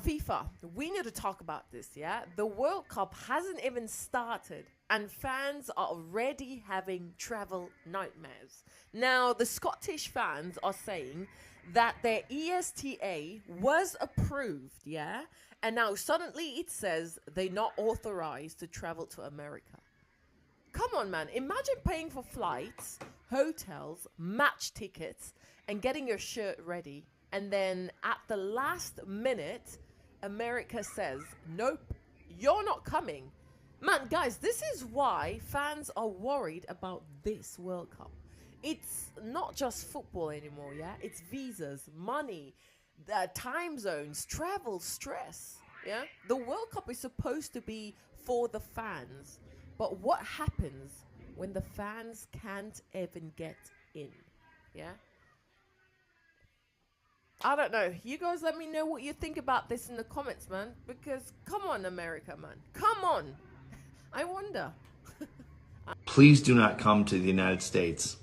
FIFA, we need to talk about this, yeah? The World Cup hasn't even started, and fans are already having travel nightmares. Now, the Scottish fans are saying that their ESTA was approved, yeah? And now suddenly it says they're not authorized to travel to America. Come on, man. Imagine paying for flights, hotels, match tickets, and getting your shirt ready. And then at the last minute, America says, nope, you're not coming. Man, guys, this is why fans are worried about this World Cup. It's not just football anymore, yeah? It's visas, money, time zones, travel, stress, yeah? The World Cup is supposed to be for the fans. But what happens when the fans can't even get in? Yeah? I don't know. You guys let me know what you think about this in the comments, man. Because come on, America, man. Come on. I wonder. Please do not come to the United States.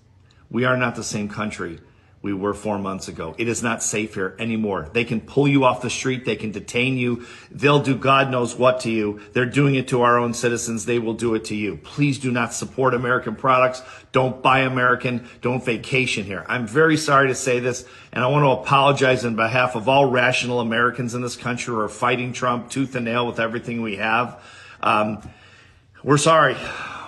We are not the same country we were 4 months ago. It is not safe here anymore. They can pull you off the street. They can detain you. They'll do God knows what to you. They're doing it to our own citizens. They will do it to you. Please do not support American products. Don't buy American. Don't vacation here. I'm very sorry to say this, and I want to apologize on behalf of all rational Americans in this country who are fighting Trump tooth and nail with everything we have. We're sorry.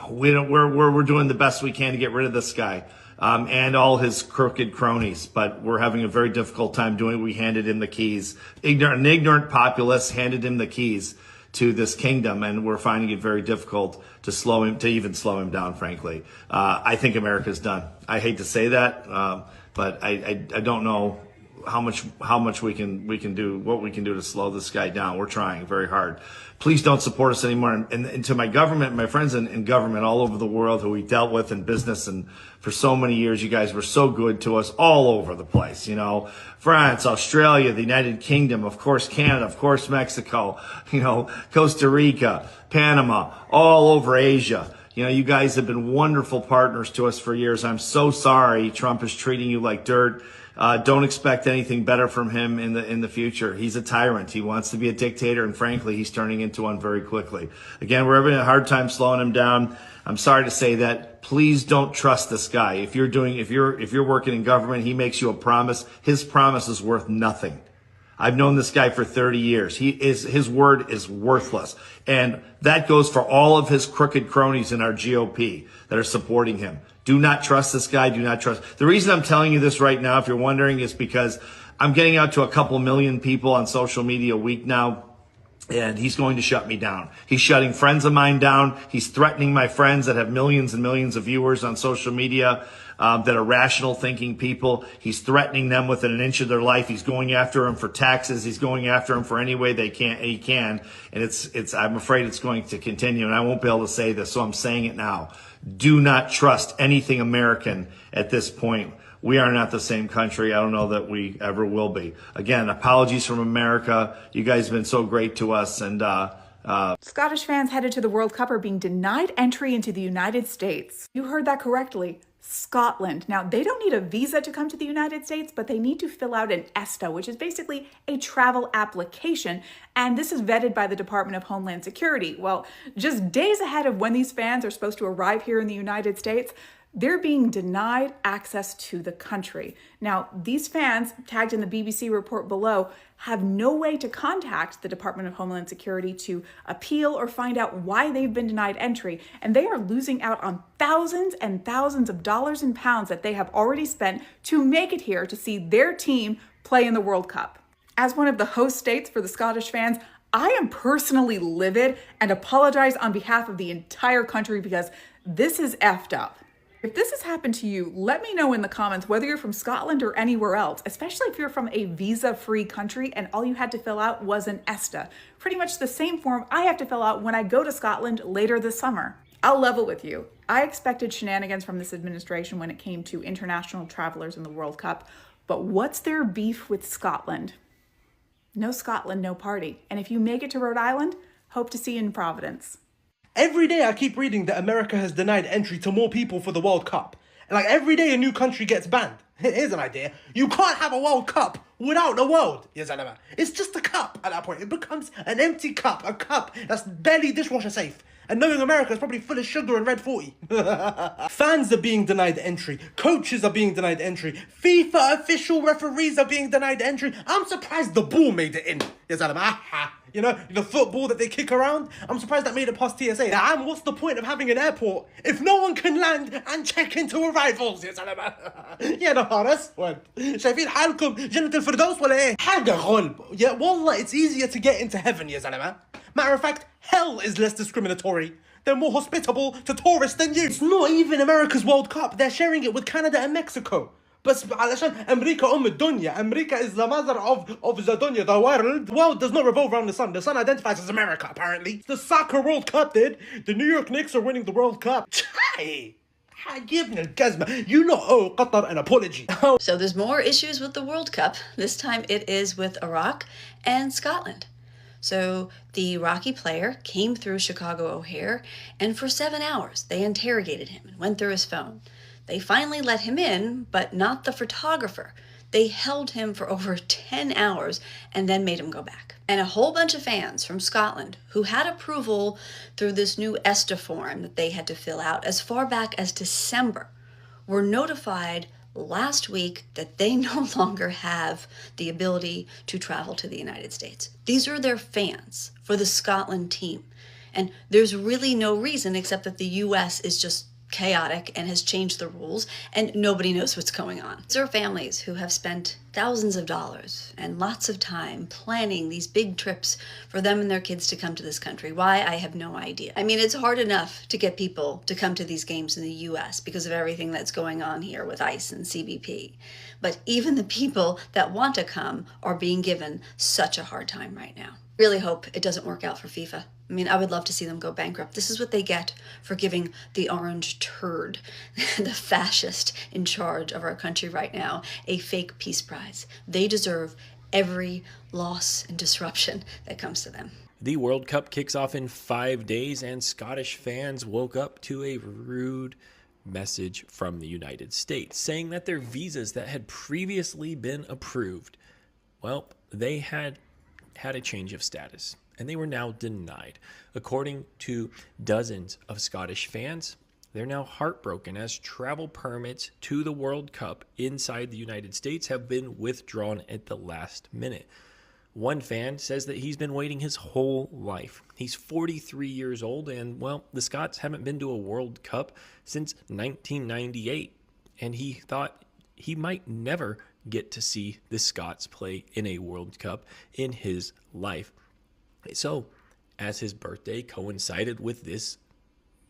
We're doing the best we can to get rid of this guy. And all his crooked cronies, but we're having a very difficult time doing it. We handed him the keys. An ignorant populace handed him the keys to this kingdom, and we're finding it very difficult to even slow him down, frankly. I think America's done. I hate to say that, but I don't know how much we can do, what we can do to slow this guy down. We're trying very hard. Please don't support us anymore. And to my government, my friends in government all over the world who we dealt with in business and for so many years, you guys were so good to us all over the place, you know, France, Australia, the United Kingdom, of course, Canada, of course, Mexico, you know, Costa Rica, Panama, all over Asia. You know, you guys have been wonderful partners to us for years. I'm so sorry Trump is treating you like dirt. Don't expect anything better from him in the future. He's a tyrant. He wants to be a dictator, and frankly, he's turning into one very quickly. Again, we're having a hard time slowing him down. I'm sorry to say that. Please don't trust this guy. If you're working in government, he makes you a promise. His promise is worth nothing. I've known this guy for 30 years. His word is worthless. And that goes for all of his crooked cronies in our GOP that are supporting him. Do not trust this guy. Do not trust. The reason I'm telling you this right now, if you're wondering, is because I'm getting out to a couple million people on social media a week now. And he's going to shut me down. He's shutting friends of mine down. He's threatening my friends that have millions and millions of viewers on social media, that are rational thinking people. He's threatening them within an inch of their life. He's going after them for taxes. He's going after them for any way he can. And I'm afraid it's going to continue. And I won't be able to say this, so I'm saying it now. Do not trust anything American at this point. We are not the same country. I don't know that we ever will be. Again, apologies from America. You guys have been so great to us. And Scottish fans headed to the World Cup are being denied entry into the United States. You heard that correctly. Scotland. Now, they don't need a visa to come to the United States, but they need to fill out an ESTA, which is basically a travel application. And this is vetted by the Department of Homeland Security. Well, just days ahead of when these fans are supposed to arrive here in the United States, they're being denied access to the country. Now, these fans, tagged in the BBC report below, have no way to contact the Department of Homeland Security to appeal or find out why they've been denied entry, and they are losing out on thousands and thousands of dollars and pounds that they have already spent to make it here to see their team play in the World Cup. As one of the host states for the Scottish fans, I am personally livid and apologize on behalf of the entire country because this is effed up. If this has happened to you, let me know in the comments whether you're from Scotland or anywhere else, especially if you're from a visa-free country and all you had to fill out was an ESTA. Pretty much the same form I have to fill out when I go to Scotland later this summer. I'll level with you. I expected shenanigans from this administration when it came to international travelers in the World Cup, but what's their beef with Scotland? No Scotland, no party. And if you make it to Rhode Island, hope to see you in Providence. Every day I keep reading that America has denied entry to more people for the World Cup. Like, every day a new country gets banned. Here's an idea. You can't have a World Cup without the world. It's just a cup at that point. It becomes an empty cup. A cup that's barely dishwasher safe. And knowing America is probably full of sugar and red 40. Fans are being denied entry. Coaches are being denied entry. FIFA official referees are being denied entry. I'm surprised the ball made it in. You know, the football that they kick around. I'm surprised that made it past TSA. And what's the point of having an airport if no one can land and check into arrivals? يا نهار اسود. شايفين حالكم جنة الفردوس ولا ايه؟ حاجة غلب. Yeah, wallah, it's easier to get into heaven, يا زلمة. Matter of fact, hell is less discriminatory. They're more hospitable to tourists than you. It's not even America's World Cup. They're sharing it with Canada and Mexico. بس علشان أمريكا الدنيا. America is the mother of the dunya, the world. The world does not revolve around the sun. The sun identifies as America, apparently. The soccer World Cup did. The New York Knicks are winning the World Cup. Hey, you not owe Qatar an apology. So there's more issues with the World Cup. This time it is with Iraq and Scotland. So the Iraqi player came through Chicago O'Hare, and for 7 hours they interrogated him and went through his phone. They finally let him in, but not the photographer. They held him for over 10 hours and then made him go back. And a whole bunch of fans from Scotland who had approval through this new ESTA form that they had to fill out as far back as December were notified last week that they no longer have the ability to travel to the United States. These are their fans for the Scotland team. And there's really no reason except that the US is just chaotic and has changed the rules and nobody knows what's going on. These are families who have spent thousands of dollars and lots of time planning these big trips for them and their kids to come to this country. Why? I have no idea. I mean, it's hard enough to get people to come to these games in the US because of everything that's going on here with ICE and CBP. But even the people that want to come are being given such a hard time right now. Really hope it doesn't work out for FIFA. I mean, I would love to see them go bankrupt. This is what they get for giving the orange turd, the fascist in charge of our country right now, a fake peace prize. They deserve every loss and disruption that comes to them. The World Cup kicks off in 5 days, and Scottish fans woke up to a rude message from the United States saying that their visas that had previously been approved, well, they had a change of status, and they were now denied. According to dozens of Scottish fans, they're now heartbroken as travel permits to the World Cup inside the United States have been withdrawn at the last minute. One fan says that he's been waiting his whole life. He's 43 years old, and, well, the Scots haven't been to a World Cup since 1998, and he thought he might never get to see the Scots play in a World Cup in his life. So, as his birthday coincided with this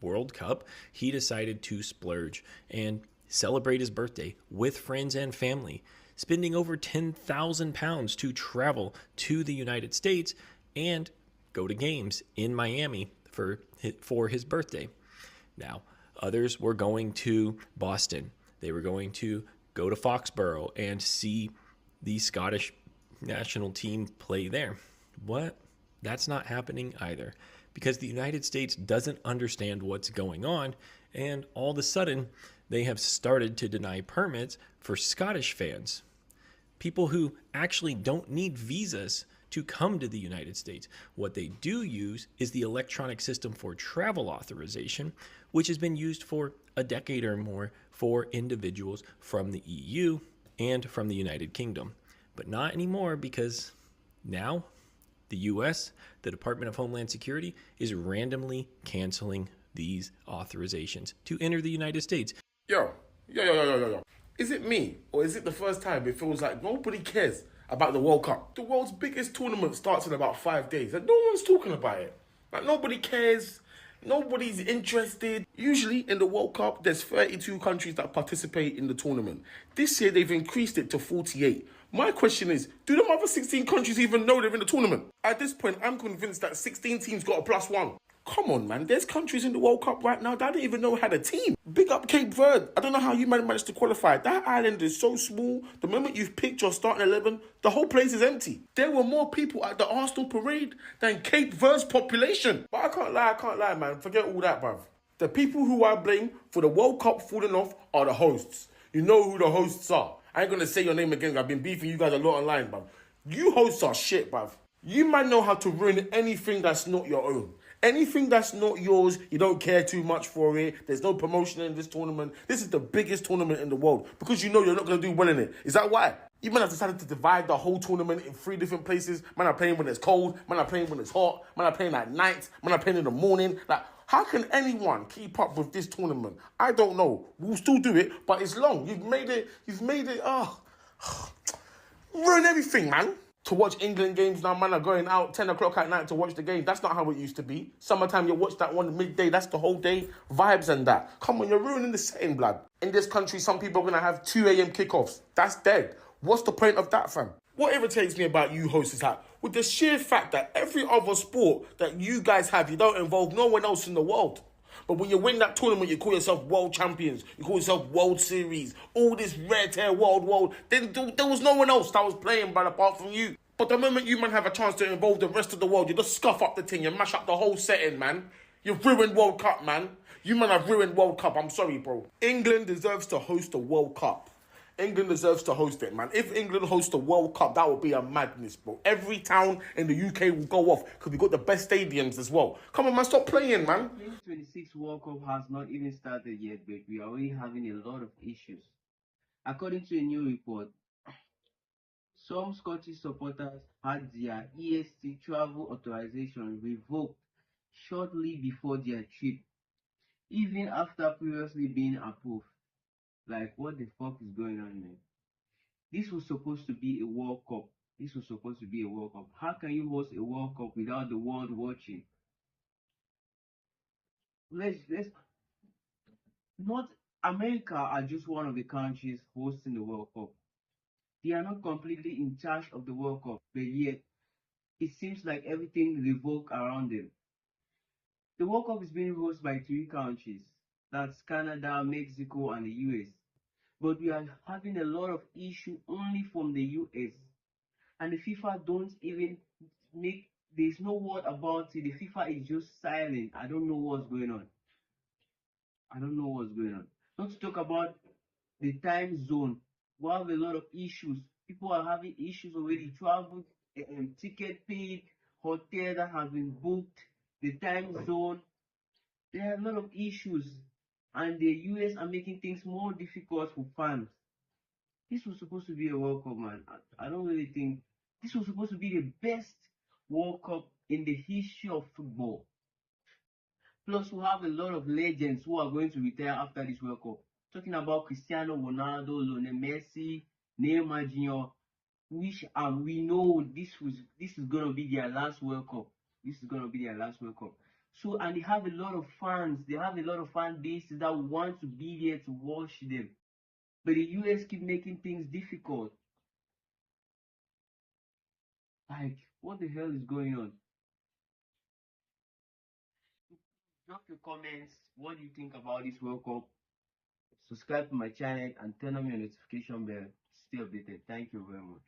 World Cup, he decided to splurge and celebrate his birthday with friends and family, spending over £10,000 to travel to the United States and go to games in Miami for his birthday. Now, others were going to Boston. They were going to go to Foxborough and see the Scottish national team play there. What? That's not happening either, because the United States doesn't understand what's going on, and all of a sudden they have started to deny permits for Scottish fans, people who actually don't need visas to come to the United States. What they do use is the electronic system for travel authorization, which has been used for a decade or more for individuals from the EU and from the United Kingdom. But not anymore, because now the US, the Department of Homeland Security, is randomly canceling these authorizations to enter the United States. Yo. Is it me, or is it the first time it feels like nobody cares about the World Cup? The world's biggest tournament starts in about 5 days, and no one's talking about it. Like, nobody cares. Nobody's interested. Usually in the World Cup, there's 32 countries that participate in the tournament. This year, they've increased it to 48. My question is, do the other 16 countries even know they're in the tournament? At this point, I'm convinced that 16 teams got a +1. Come on, man. There's countries in the World Cup right now that don't even know had a team. Big up Cape Verde. I don't know how you managed to qualify. That island is so small. The moment you've picked your starting 11, the whole place is empty. There were more people at the Arsenal parade than Cape Verde's population. But I can't lie, man. Forget all that, bruv. The people who I blame for the World Cup falling off are the hosts. You know who the hosts are. I ain't gonna say your name again. I've been beefing you guys a lot online, bruv. You hosts are shit, bruv. You might know how to ruin anything that's not your own. Anything that's not yours, you don't care too much for it. There's no promotion in this tournament. This is the biggest tournament in the world because you know you're not going to do well in it. Is that why? You might have decided to divide the whole tournament in 3 different places. Man are playing when it's cold. Man are playing when it's hot. Man are playing at night. Man are playing in the morning. Like, how can anyone keep up with this tournament? I don't know. We'll still do it, but it's long. You've made it, ruin everything, man. To watch England games now, man are going out 10 o'clock at night to watch the game. That's not how it used to be. Summertime, you watch that one midday. That's the whole day. Vibes and that. Come on, you're ruining the setting, blood. In this country, some people are going to have 2 a.m. kickoffs. That's dead. What's the point of that, fam? What irritates me about you hosts is that with the sheer fact that every other sport that you guys have, you don't involve no one else in the world. But when you win that tournament, you call yourself world champions. You call yourself World Series. All this red hair world. Then there was no one else that was playing, but apart from you. But the moment you man have a chance to involve the rest of the world, you just scuff up the thing. You mash up the whole setting, man. You've ruined World Cup, man. You man have ruined World Cup. I'm sorry, bro. England deserves to host the World Cup. England deserves to host it, man. If England hosts the World Cup, that would be a madness, bro. Every town in the UK will go off because we've got the best stadiums as well. Come on, man, stop playing, man. 2026 World Cup has not even started yet, but we are already having a lot of issues. According to a new report, some Scottish supporters had their EST travel authorization revoked shortly before their trip, even after previously being approved. Like, what the fuck is going on, man? This was supposed to be a World Cup. How can you host a World Cup without the world watching? Let's North America are just one of the countries hosting the World Cup. They are not completely in charge of the World Cup, but yet it seems like everything revolves around them. The World Cup is being hosted by 3 countries. That's Canada, Mexico, and the US. But we are having a lot of issue only from the US. And the FIFA don't even there's no word about it. The FIFA is just silent. I don't know what's going on. Not to talk about the time zone. We have a lot of issues. People are having issues already. Travel, ticket paid, hotel that has been booked, the time zone. There are a lot of issues. And the US are making things more difficult for fans. This was supposed to be a World Cup, man. I don't really think this was supposed to be the best World Cup in the history of football. Plus, we have a lot of legends who are going to retire after this World Cup. Talking about Cristiano Ronaldo, Lionel Messi, Neymar Jr., which we know this is gonna be their last World Cup. So, and they have a lot of fans. They have a lot of fan bases that want to be there to watch them. But the US keep making things difficult. Like, what the hell is going on? Drop your comments. What do you think about this World Cup? Subscribe to my channel and turn on your notification bell to stay updated. Thank you very much.